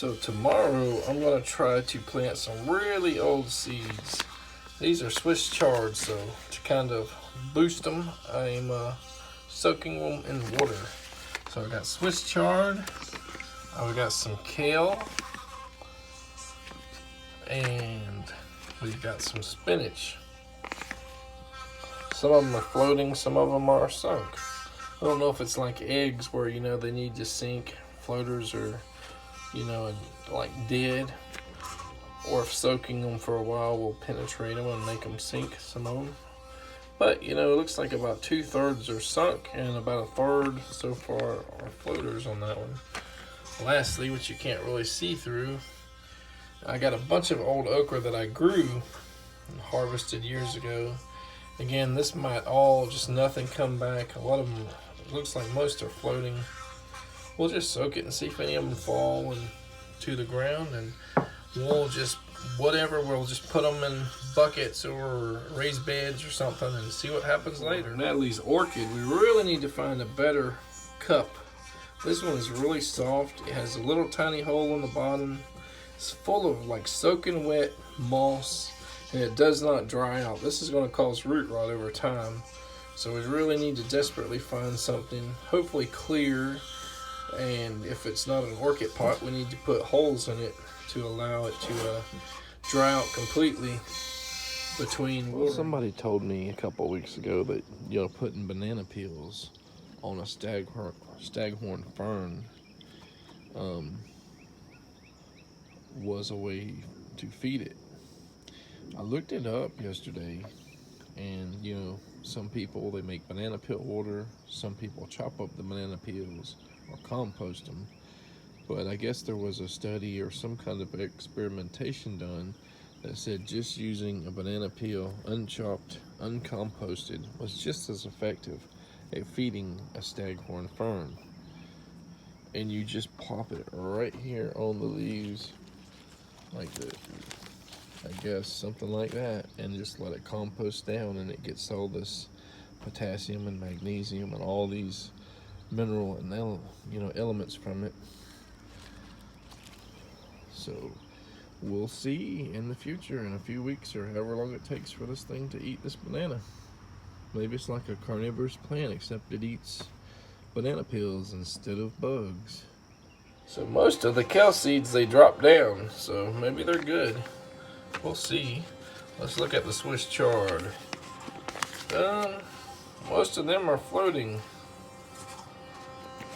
So tomorrow I'm going to try to plant some really old seeds. These are Swiss chard, so to kind of boost them, I'm soaking them in water. So I got Swiss chard, I've got some kale, and we've got some spinach. Some of them are floating, some of them are sunk. I don't know if it's like eggs where, they need to sink. Floaters are, like dead. Or if soaking them for a while will penetrate them and make them sink, some of them. But, it looks like about 2/3 are sunk and about 1/3 so far are floaters on that one. Lastly, which you can't really see through, I got a bunch of old okra that I grew and harvested years ago. Again, this might all just nothing come back. A lot of them, it looks like most are floating. We'll just soak it and see if any of them fall to the ground, and we'll just we'll just put them in buckets or raised beds or something and see what happens later. Natalie's orchid, we really need to find a better cup. This one is really soft. It has a little tiny hole in the bottom. It's full of like soaking wet moss, and it does not dry out. This is going to cause root rot over time. So we really need to desperately find something, hopefully clear. And if it's not an orchid pot, we need to put holes in it to allow it to dry out completely between water. Well, somebody told me a couple of weeks ago that putting banana peels on a staghorn fern was a way to feed it. I looked it up yesterday, and some people, they make banana peel water. Some people chop up the banana peels or compost them. But I guess there was a study or some kind of experimentation done that said just using a banana peel, unchopped, uncomposted, was just as effective at feeding a staghorn fern. And you just plop it right here on the leaves, like that, I guess, something like that, and just let it compost down, and it gets all this potassium and magnesium and all these mineral and elements from it. So we'll see in the future, in a few weeks or however long it takes for this thing to eat this banana. Maybe it's like a carnivorous plant, except it eats banana peels instead of bugs. So most of the kale seeds, they drop down, so maybe they're good. We'll see. Let's look at the Swiss chard. Most of them are floating.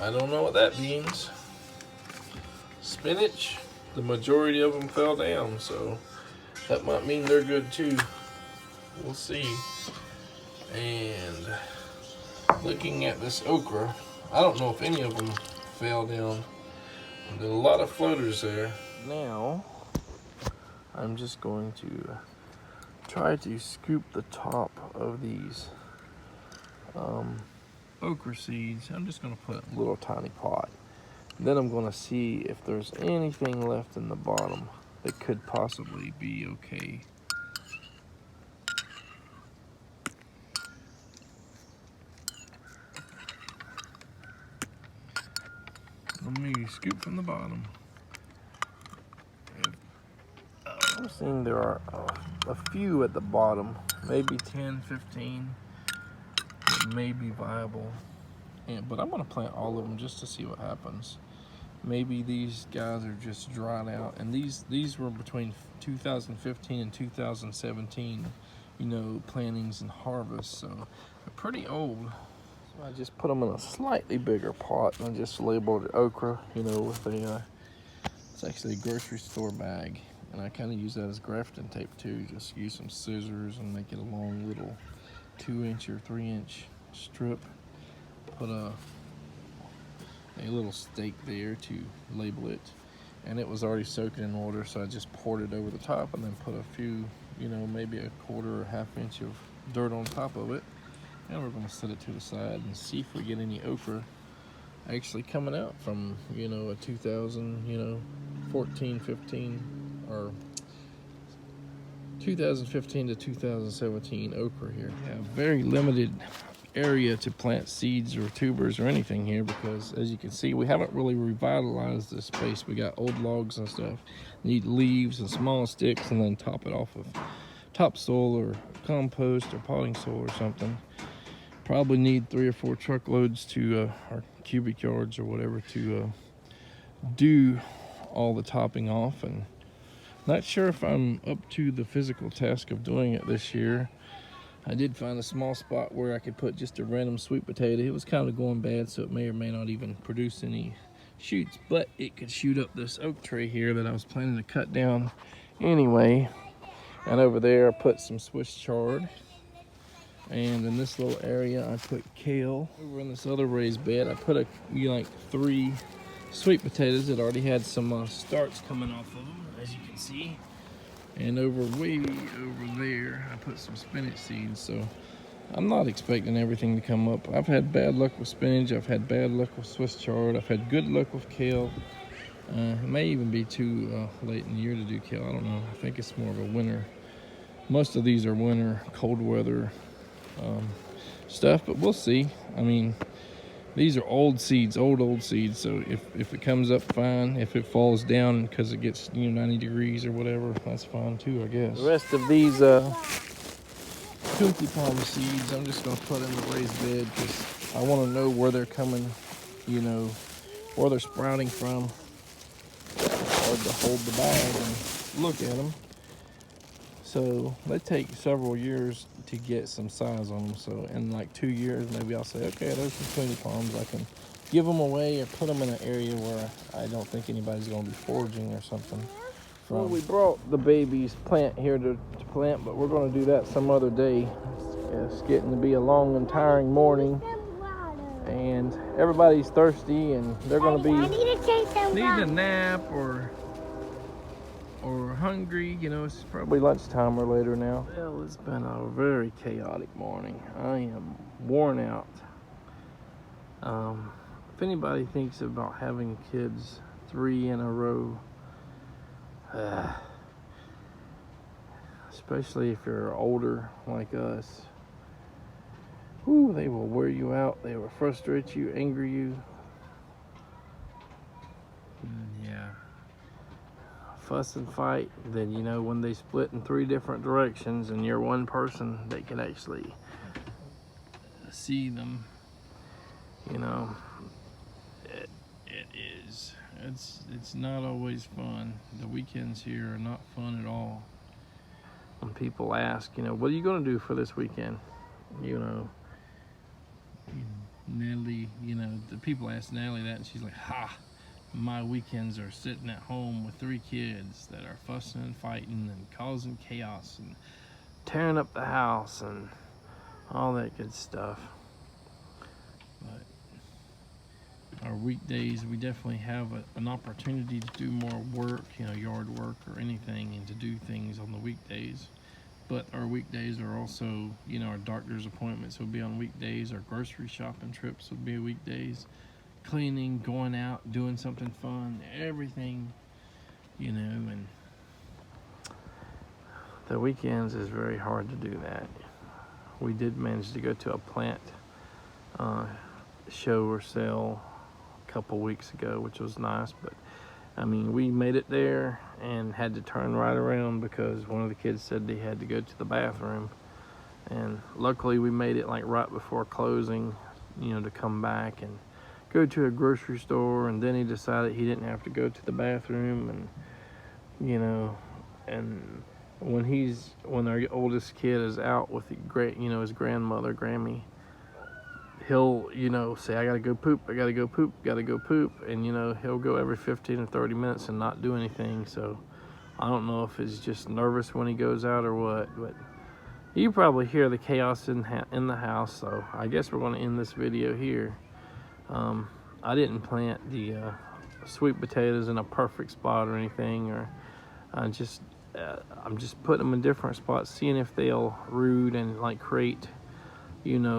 I don't know what that means. Spinach, the majority of them fell down, so that might mean they're good too. We'll see. And looking at this okra, I don't know if any of them fell down. There's a lot of floaters there. Now, I'm just going to try to scoop the top of these okra seeds. I'm just going to put a little tiny pot. Then I'm going to see if there's anything left in the bottom that could possibly be okay. Let me scoop from the bottom. I'm seeing there are a few at the bottom, maybe 10, 15 that may be viable. But I'm going to plant all of them just to see what happens. Maybe these guys are just dried out. And these were between 2015 and 2017, plantings and harvests. So they're pretty old. So I just put them in a slightly bigger pot and I just labeled it okra, with it's actually a grocery store bag. And I kind of use that as grafting tape too. Just use some scissors and make it a long little 2-inch or 3-inch strip. Put a little stake there to label it, and it was already soaking in water, so I just poured it over the top and then put a few, maybe a 1/4 or 1/2 inch of dirt on top of it. And we're going to set it to the side and see if we get any okra actually coming out from a 2014, 15, or 2015 to 2017 okra here. We have very limited area to plant seeds or tubers or anything here, because as you can see, we haven't really revitalized this space. We got old logs and stuff, need leaves and small sticks, and then top it off of topsoil or compost or potting soil or something. Probably need 3 or 4 truckloads to or cubic yards or whatever to do all the topping off, and not sure if I'm up to the physical task of doing it this year. I did find a small spot where I could put just a random sweet potato. It was kind of going bad, so it may or may not even produce any shoots, but it could shoot up this oak tree here that I was planning to cut down anyway. And over there I put some Swiss chard. And in this little area I put kale. Over in this other raised bed I put like 3 sweet potatoes that already had some starts coming off of them, as you can see. And way over there I put some spinach seeds. So I'm not expecting everything to come up. I've had bad luck with spinach, I've had bad luck with Swiss chard, I've had good luck with kale. It may even be too late in the year to do kale, I don't know. I think it's more of a winter. Most of these are winter, cold weather stuff, but we'll see. I mean, these are old seeds, old seeds, so if it comes up, fine. If it falls down because it gets 90 degrees or whatever, that's fine too, I guess. The rest of these cookie palm seeds I'm just going to put in the raised bed because I want to know where they're coming, where they're sprouting from. Hard to hold the bag and look at them. So they take several years to get some size on them. So in like 2 years, maybe I'll say, okay, there's some cookie palms. I can give them away or put them in an area where I don't think anybody's going to be foraging or something. Well, we brought the baby's plant here to plant, but we're going to do that some other day. It's getting to be a long and tiring morning, and everybody's thirsty, and they're going to be needing a nap or hungry. It's probably lunchtime or later now. Well, it's been a very chaotic morning. I am worn out. If anybody thinks about having kids 3 in a row, especially if you're older like us, they will wear you out. They will frustrate you, anger you. Yeah. Fuss and fight. Then when they split in 3 different directions and you're one person that can actually see them, it's not always fun. The weekends here are not fun at all. When people ask, what are you going to do for this weekend? Natalie, the people ask Natalie that, and she's like, my weekends are sitting at home with 3 kids that are fussing and fighting and causing chaos and tearing up the house and all that good stuff. But our weekdays, we definitely have an opportunity to do more work, yard work or anything, and to do things on the weekdays. But our weekdays are also, our doctor's appointments will be on weekdays, our grocery shopping trips will be weekdays. Cleaning, going out, doing something fun, everything, and the weekends is very hard to do that. We did manage to go to a plant show or sale a couple weeks ago, which was nice, but we made it there and had to turn right around because one of the kids said they had to go to the bathroom, and luckily we made it like right before closing, to come back and go to a grocery store. And then he decided he didn't have to go to the bathroom, and and when our oldest kid is out with his grandmother Grammy, he'll say, I gotta go poop, and he'll go every 15 or 30 minutes and not do anything. So I don't know if he's just nervous when he goes out or what, but you probably hear the chaos in the house. So I guess we're going to end this video here. I didn't plant the sweet potatoes in a perfect spot or anything, or I'm just putting them in different spots, seeing if they'll root and like create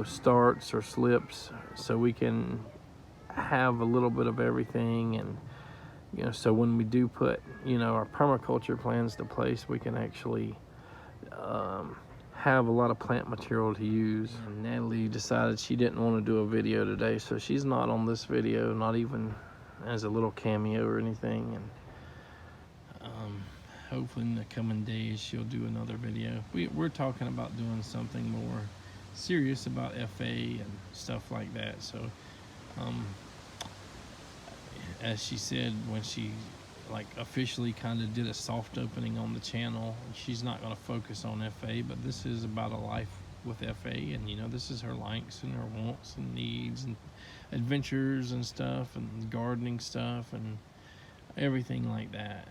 starts or slips, so we can have a little bit of everything. And so when we do put our permaculture plans to place, we can actually have a lot of plant material to use. And Natalie decided she didn't want to do a video today, so she's not on this video, not even as a little cameo or anything. And hopefully in the coming days she'll do another video. We're talking about doing something more serious about FA and stuff like that. So as she said, when she like officially kind of did a soft opening on the channel, she's not going to focus on FA, but this is about a life with FA, and you know, this is her likes and her wants and needs and adventures and stuff and gardening stuff and everything like that.